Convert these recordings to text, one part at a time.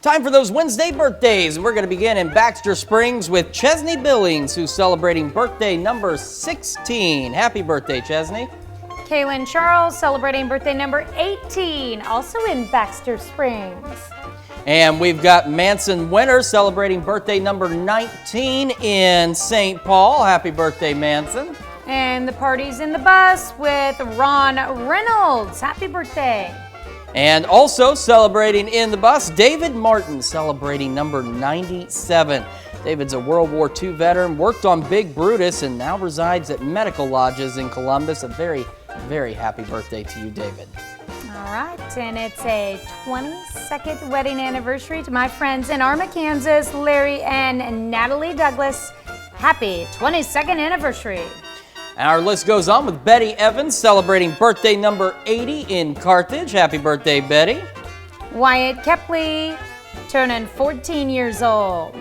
Time for those Wednesday birthdays. We're going to begin in Baxter Springs with Chesney Billings, who's celebrating birthday number 16. Happy birthday, Chesney. Kaylin Charles celebrating birthday number 18, also in Baxter Springs. And we've got Manson Winter celebrating birthday number 19 in St. Paul. Happy birthday, Manson. And the party's in the bus with Ron Reynolds. Happy birthday. And also celebrating in the bus, David Martin celebrating number 97. David's a World War II veteran, worked on Big Brutus, and now resides at Medical Lodges in Columbus. A very, very happy birthday to you, David. All right, and it's a 22nd wedding anniversary to my friends in Arma, Kansas, Larry and Natalie Douglas. Happy 22nd anniversary. Our list goes on with Betty Evans celebrating birthday number 80 in Carthage. Happy birthday, Betty. Wyatt Kepley turning 14 years old.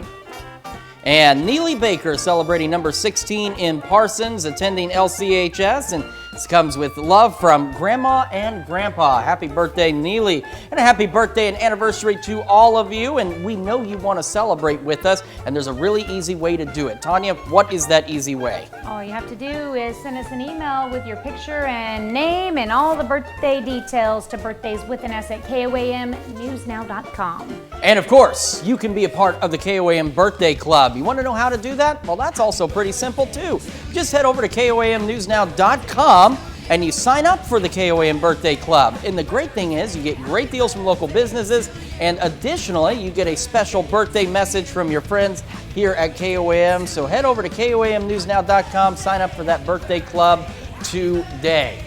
And Neely Baker celebrating number 16 in Parsons, attending LCHS. And this comes with love from Grandma and Grandpa. Happy birthday, Neely. And a happy birthday and anniversary to all of you. And we know you want to celebrate with us, and there's a really easy way to do it. Tanya, what is that easy way? All you have to do is send us an email with your picture and name and all the birthday details to birthdayswithan@us at KOAMnewsnow.com. And of course, you can be a part of the KOAM Birthday Club. You want to know how to do that? Well, that's also pretty simple too. Just head over to KOAMnewsnow.com and you sign up for the KOAM Birthday Club. And the great thing is you get great deals from local businesses, and additionally, you get a special birthday message from your friends here at KOAM. So head over to KOAMnewsnow.com, sign up for that birthday club today.